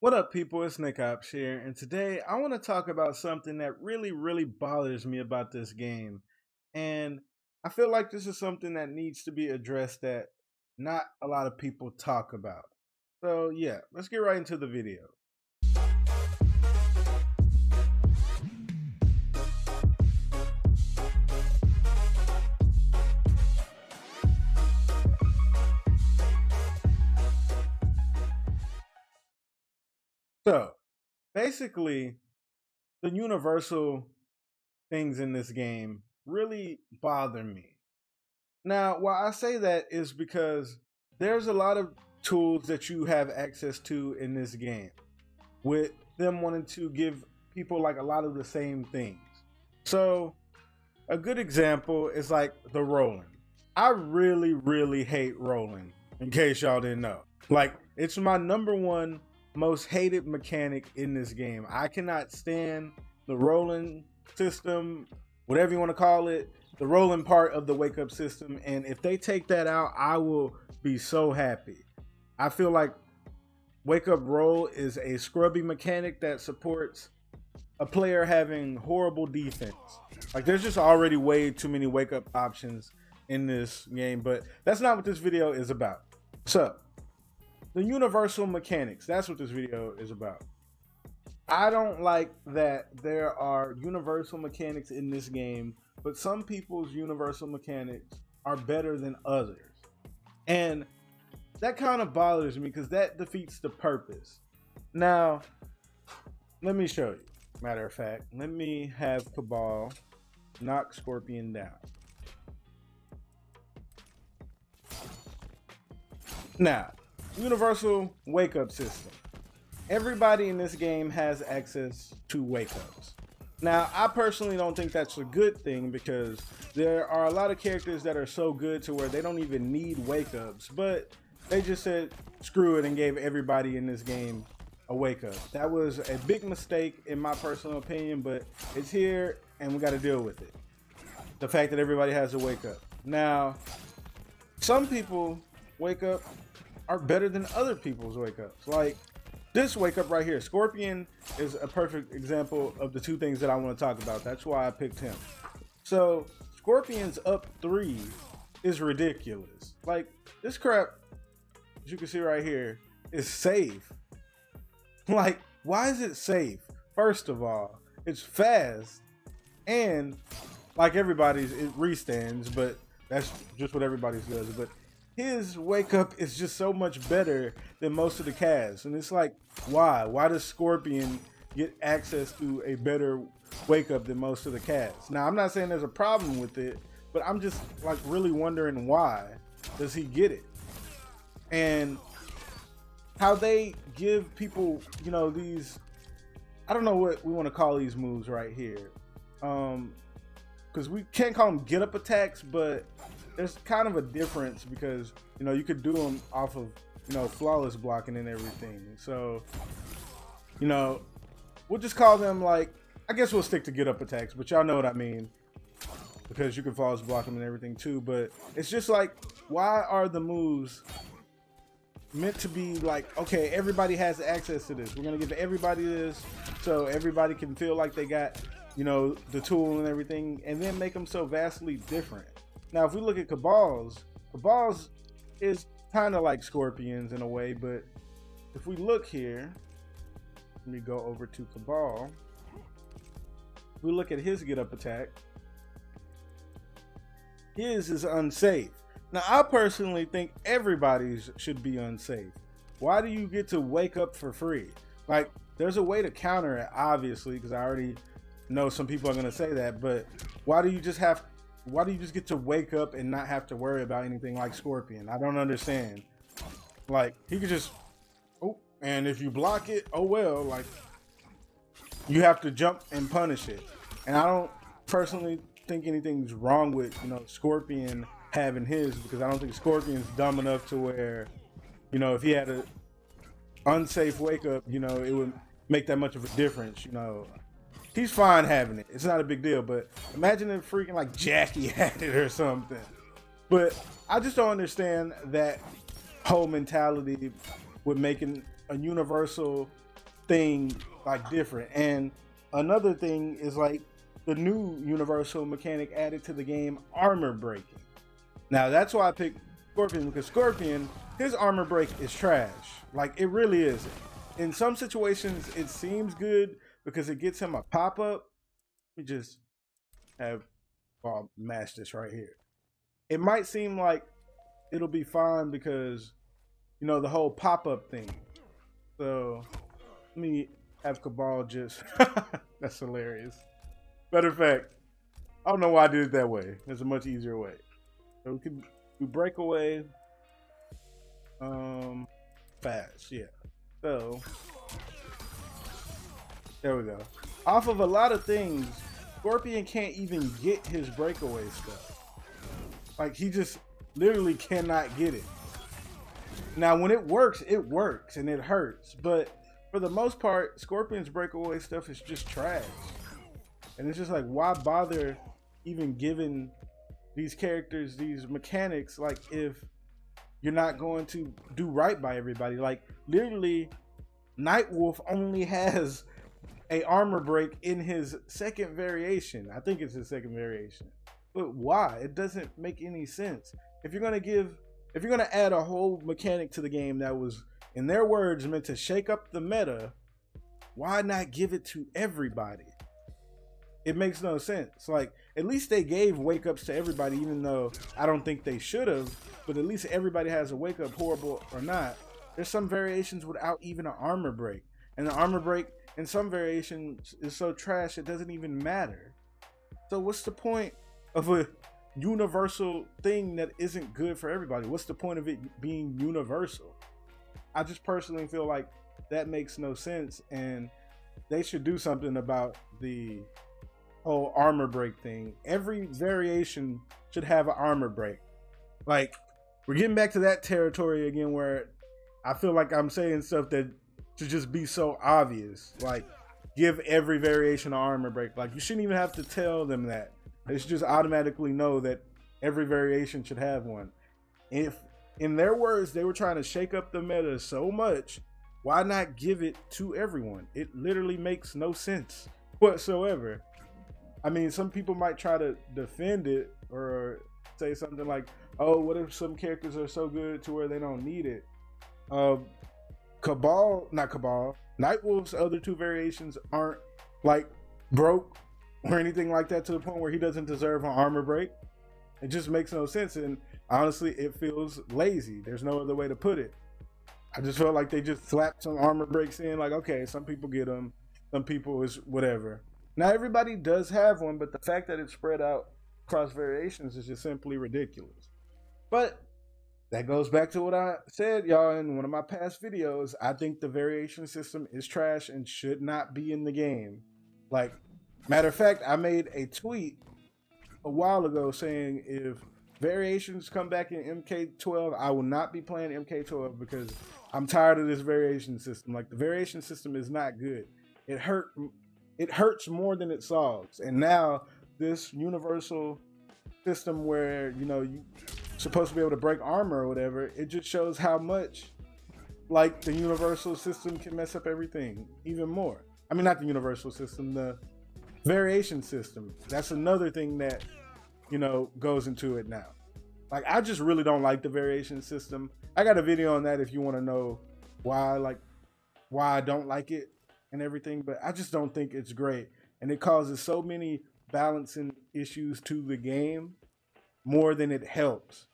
What up, people? It's Nickopz here, and today I want to talk about something that really bothers me about this game. And I feel like this is something that needs to be addressed that not a lot of people talk about. So, yeah, let's get right into the video. So, basically, the universal things in this game really bother me. Now, why I say that is because there's a lot of tools that you have access to in this game, with them wanting to give people like a lot of the same things. So, a good example is like the rolling. I really hate rolling, in case y'all didn't know. Like, it's my number one most hated mechanic in this game. I cannot stand the rolling system, whatever you want to call it, the rolling part of the wake up system. And if they take that out, I will be so happy. I feel like wake up roll is a scrubby mechanic that supports a player having horrible defense. Like, there's just already way too many wake up options in this game, but that's not what this video is about. So, the universal mechanics, that's what this video is about. I don't like that there are universal mechanics in this game, but some people's universal mechanics are better than others. And that kind of bothers me because that defeats the purpose. Now, let me show you. Matter of fact, let me have Cabal knock Scorpion down. Now, universal wake up system. Everybody in this game has access to wake ups. Now, I personally don't think that's a good thing because there are a lot of characters that are so good to where they don't even need wake ups, but they just said screw it and gave everybody in this game a wake up. That was a big mistake in my personal opinion, but it's here and we got to deal with it. The fact that everybody has a wake up. Now, some people wake up are better than other people's wake ups. Like this wake up right here. Scorpion is a perfect example of the two things that I want to talk about. That's why I picked him. So Scorpion's up 3 is ridiculous. Like, this crap, as you can see right here, is safe. Like, why is it safe? First of all, it's fast, and like everybody's, it restands, but that's just what everybody's does. But his wake up is just so much better than most of the cast. And it's like, why? Why does Scorpion get access to a better wake up than most of the cast? Now, I'm not saying there's a problem with it, but I'm just like really wondering why does he get it? And how they give people, you know, these, I don't know what we want to call these moves right here. Because we can't call them get up attacks, but there's kind of a difference because, you know, you could do them off of, you know, flawless blocking and everything. So, you know, we'll just call them like, I guess we'll stick to get up attacks, but y'all know what I mean, because you can flawless block them and everything too. But it's just like, why are the moves meant to be like, okay, everybody has access to this, we're gonna give everybody this so everybody can feel like they got, you know, the tool and everything, and then make them so vastly different. Now, if we look at Cabal's is kind of like Scorpion's in a way, but if we look here, let me go over to Cabal. We look at his get up attack. His is unsafe. Now, I personally think everybody's should be unsafe. Why do you get to wake up for free? Like, there's a way to counter it, obviously, because I already know some people are going to say that, but why do you just get to wake up and not have to worry about anything like Scorpion? I don't understand. Like, he could just, oh, and if you block it, oh well, like, you have to jump and punish it. And I don't personally think anything's wrong with, you know, Scorpion having his, because I don't think Scorpion's dumb enough to where, you know, if he had a unsafe wake up, you know, it would make that much of a difference. You know, he's fine having it, it's not a big deal. But imagine if freaking like Jackie had it or something. But I just don't understand that whole mentality with making a universal thing like different. And another thing is like the new universal mechanic added to the game, armor breaking. Now that's why I picked Scorpion, because Scorpion, his armor break is trash. Like, it really is. In some situations it seems good because it gets him a pop-up. We just have mash this right here. It might seem like it'll be fine because, you know, the whole pop-up thing. So let me have Cabal just that's hilarious. Matter of fact, I don't know why I did it that way. There's a much easier way. So we can do breakaway fast, yeah. So there we go. Off of a lot of things, Scorpion can't even get his breakaway stuff. Like, he just literally cannot get it. Now when it works and it hurts, but for the most part, Scorpion's breakaway stuff is just trash. And it's just like, why bother even giving these characters these mechanics, like, if you're not going to do right by everybody? Like, literally, Nightwolf only has a armor break in his second variation. I think it's his second variation. But why? It doesn't make any sense. If you're gonna add a whole mechanic to the game that was, in their words, meant to shake up the meta, why not give it to everybody? It makes no sense. Like, at least they gave wake ups to everybody, even though I don't think they should have, but at least everybody has a wake up, horrible or not. There's some variations without even an armor break, and the armor break in some variations is so trash it doesn't even matter. So what's the point of a universal thing that isn't good for everybody? What's the point of it being universal? I just personally feel like that makes no sense, and they should do something about the whole armor break thing. Every variation should have an armor break. Like, we're getting back to that territory again where I feel like I'm saying stuff that should just be so obvious. Like, give every variation an armor break. Like, you shouldn't even have to tell them that. They should just automatically know that every variation should have one. If, in their words, they were trying to shake up the meta so much, why not give it to everyone? It literally makes no sense whatsoever. I mean, some people might try to defend it or say something like, oh, what if some characters are so good to where they don't need it? Nightwolf's other two variations aren't like broke or anything like that to the point where he doesn't deserve an armor break. It just makes no sense, and honestly, it feels lazy. There's no other way to put it. I just felt like they just slapped some armor breaks in, like, okay, some people get them, some people is whatever. Now everybody does have one, but the fact that it's spread out across variations is just simply ridiculous. But that goes back to what I said, y'all, in one of my past videos. I think the variation system is trash and should not be in the game. Like, matter of fact, I made a tweet a while ago saying if variations come back in MK12, I will not be playing MK12 because I'm tired of this variation system. Like, the variation system is not good. It hurts more than it solves. And now this universal system where, you know, you're supposed to be able to break armor or whatever, it just shows how much, like, the universal system can mess up everything even more. I mean, not the universal system, the variation system. That's another thing that, you know, goes into it now. Like, I just really don't like the variation system. I got a video on that if you want to know why I don't like it and everything, but I just don't think it's great, and it causes so many balancing issues to the game more than it helps.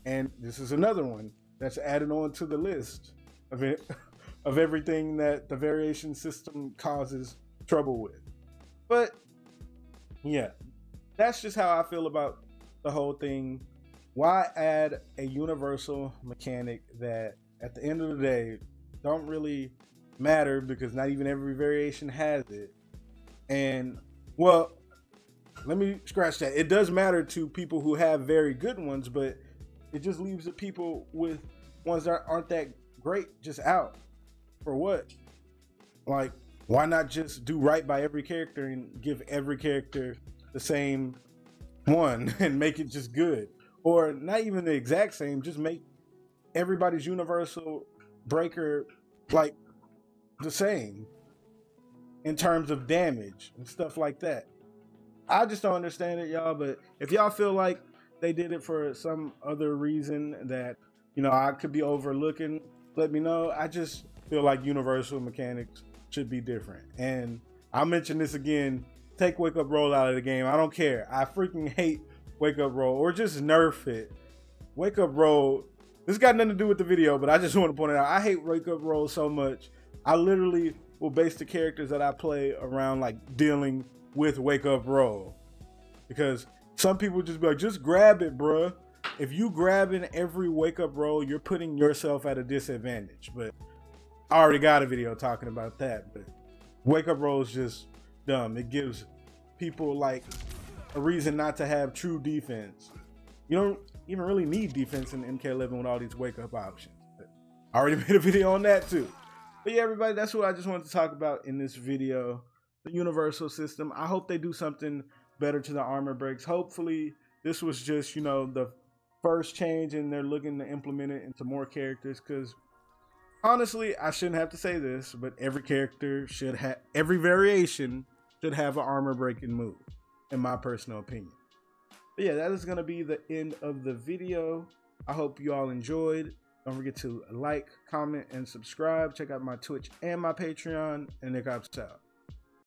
And this is another one that's added on to the list of it, of everything that the variation system causes trouble with. But yeah, that's just how I feel about the whole thing. Why add a universal mechanic that at the end of the day don't really matter, because not even every variation has it? And, well, let me scratch that. It does matter to people who have very good ones, but it just leaves the people with ones that aren't that great just out. For what? Like, why not just do right by every character and give every character the same one and make it just good? Or not even the exact same, just make everybody's universal breaker like the same in terms of damage and stuff like that. I just don't understand it, y'all. But if y'all feel like they did it for some other reason that, you know, I could be overlooking, let me know. I just feel like universal mechanics should be different. And I'll mention this again, take Wake Up Roll out of the game. I don't care. I freaking hate Wake Up Roll, or just nerf it. Wake Up Roll, this got nothing to do with the video, but I just want to point it out. I hate Wake Up Roll so much. I literally will base the characters that I play around like dealing with Wake Up Roll. Because some people just be like, just grab it, bruh. If you grabbing every Wake Up Roll, you're putting yourself at a disadvantage. But I already got a video talking about that. But Wake Up Roll is just dumb. It gives people like a reason not to have true defense. You don't even really need defense in MK11 with all these wake up options. But I already made a video on that too. But yeah, everybody, that's what I just wanted to talk about in this video. The universal system. I hope they do something better to the armor breaks. Hopefully this was just, you know, the first change and they're looking to implement it into more characters, because honestly, I shouldn't have to say this, but every character should have, every variation should have an armor breaking move, in my personal opinion. But yeah, that is going to be the end of the video. I hope you all enjoyed. Don't forget to like, comment, and subscribe. Check out my Twitch and my Patreon, and Nickopz out.